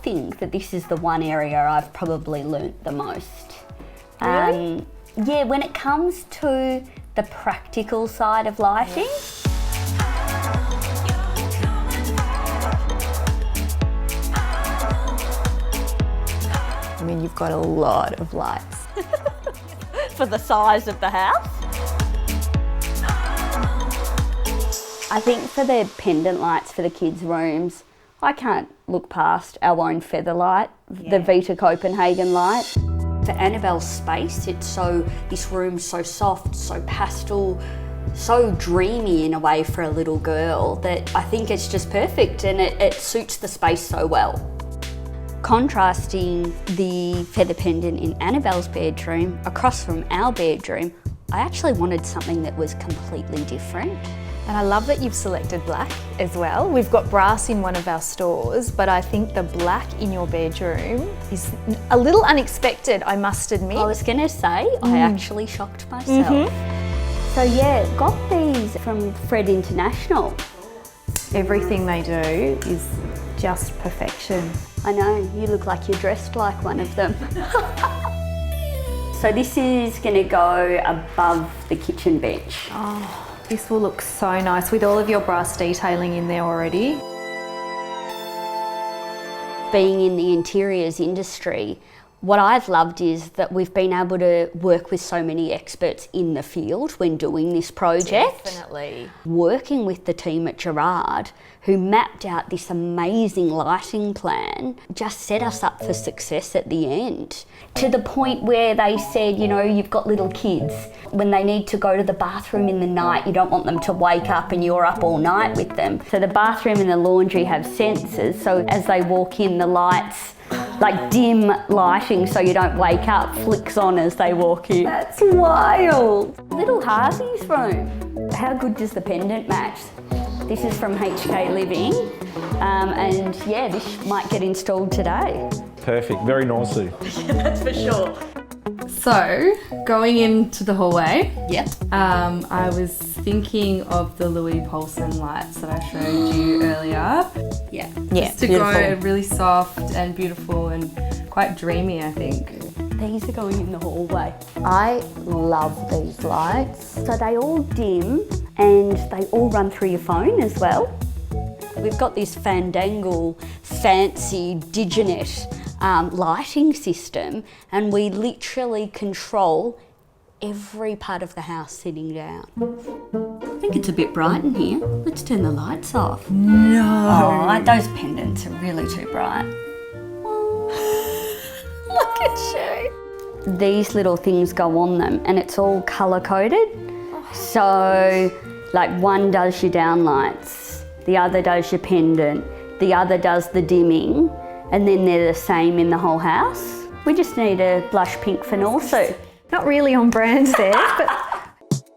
think that this is the one area I've probably learnt the most. Really? Yeah, when it comes to the practical side of lighting. I mean, you've got a lot of lights. For the size of the house. I think for the pendant lights for the kids' rooms, I can't look past our own feather light, the Vita Copenhagen light. For Annabelle's space, this room's so soft, so pastel, so dreamy in a way for a little girl that I think it's just perfect, and it suits the space so well. Contrasting the feather pendant in Annabelle's bedroom across from our bedroom, I actually wanted something that was completely different. And I love that you've selected black as well. We've got brass in one of our stores, but I think the black in your bedroom is a little unexpected, I must admit. I was gonna say, I actually shocked myself. So yeah, got these from Fred International. Everything they do is just perfection. I know, you look like you're dressed like one of them. So this is gonna go above the kitchen bench. Oh, this will look so nice with all of your brass detailing in there already. Being in the interiors industry, what I've loved is that we've been able to work with so many experts in the field when doing this project. Definitely. Working with the team at Gerard, who mapped out this amazing lighting plan, just set us up for success at the end. To the point where they said, you know, you've got little kids, when they need to go to the bathroom in the night, you don't want them to wake up and you're up all night with them. So the bathroom and the laundry have sensors, so as they walk in, the lights, like dim lighting so you don't wake up, flicks on as they walk in. That's wild. Little Harvey's room. How good does the pendant match? This is from HK Living, and yeah, this might get installed today. Perfect, very norsu. That's for sure. So, going into the hallway, Yep. I was thinking of the Louis Paulson lights that I showed you earlier. Yeah. Just to go really soft and beautiful and quite dreamy, I think. These are going in the hallway. I love these lights. So they all dim and they all run through your phone as well. We've got this fandangle, fancy Diginet lighting system, and we literally control every part of the house sitting down. I think it's a bit bright in here. Let's turn the lights off. No. Oh, those pendants are really too bright. Look at you. These little things go on them and it's all colour coded. So like one does your down lights, the other does your pendant, the other does the dimming, and then they're the same in the whole house. We just need a blush pink for norsu. Not really on brand there, but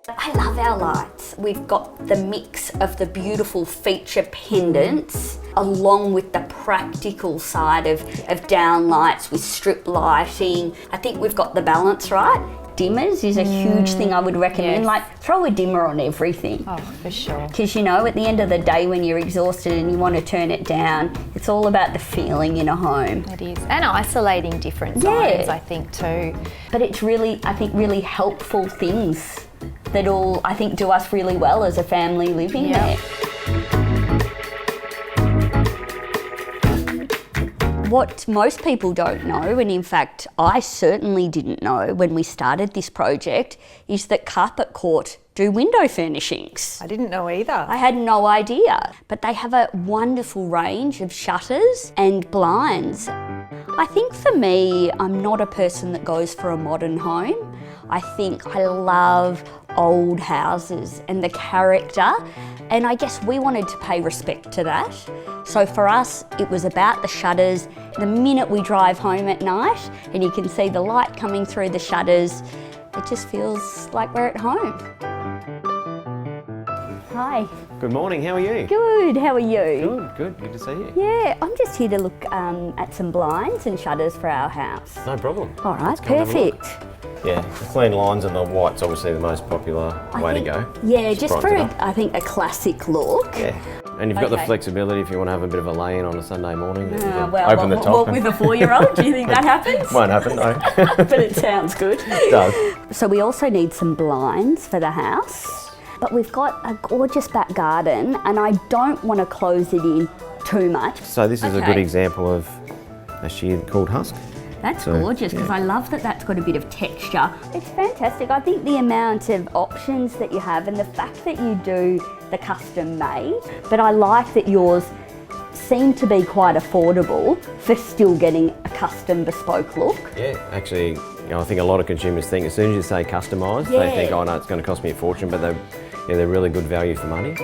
I love our lights. We've got the mix of the beautiful feature pendants along with the practical side of down lights with strip lighting. I think we've got the balance right. Dimmers is a huge thing I would recommend. Yes. Like throw a dimmer on everything. oh, for sure. Because you know, at the end of the day when you're exhausted and you want to turn it down, it's all about the feeling in a home. It is, and isolating different Yeah. zones, I think too. But it's really, I think, really helpful things that all, I think, do us really well as a family living Yeah. there. What most people don't know, and in fact I certainly didn't know when we started this project, is that Carpet Court do window furnishings. I didn't know either. I had no idea, but they have a wonderful range of shutters and blinds. I think for me, I'm not a person that goes for a modern home. I think I love old houses and the character, and I guess we wanted to pay respect to that. So for us, it was about the shutters. The minute we drive home at night and you can see the light coming through the shutters, it just feels like we're at home. Hi. Good morning, how are you? Good, how are you? Good to see you. Yeah, I'm just here to look at some blinds and shutters for our house. No problem. All right, come and have a look. perfect. Yeah, the clean lines and the white's obviously the most popular way to go. Yeah, Just just for, brighten it up. I think, a classic look. Yeah. And you've got the Okay. flexibility if you want to have a bit of a lay-in on a Sunday morning. That you can Well, open the top. with a 4-year-old, do you think that happens? Won't happen, no. But it sounds good. It does. So we also need some blinds for the house. But we've got a gorgeous back garden and I don't want to close it in too much. So this is a Okay. good example of a shear called husk. That's So, gorgeous because I love that that's got a bit of texture. It's fantastic. I think the amount of options that you have and the fact that you do the custom made, but I like that yours seem to be quite affordable for still getting a custom bespoke look. Yeah, actually, I think a lot of consumers think as soon as you say customised, Yeah. they think, oh no, it's going to cost me a fortune, but they're really good value for money.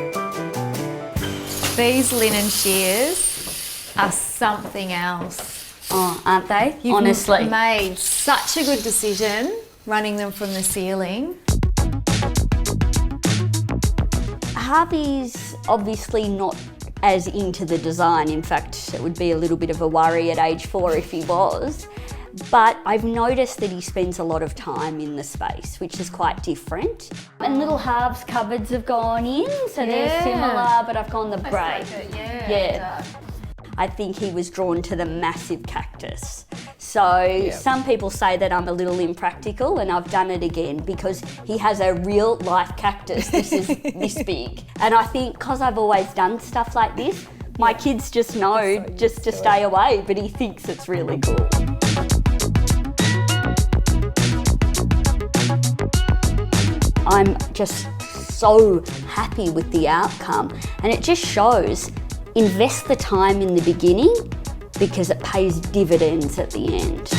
These linen shears are something else. Oh, aren't they? You've Honestly. made such a good decision running them from the ceiling. Harvey's obviously not as into the design. In fact, it would be a little bit of a worry at age 4 if he was. But I've noticed that he spends a lot of time in the space, which is quite different. And little halves cupboards have gone in, so they're Yeah. similar, but I've gone the grey. Yeah. I think he was drawn to the massive cactus. So some people say that I'm a little impractical, and I've done it again because he has a real life cactus. This is this big. And I think because I've always done stuff like this, my kids just know just to stay away, but he thinks it's really cool. I'm just so happy with the outcome, and it just shows invest the time in the beginning because it pays dividends at the end.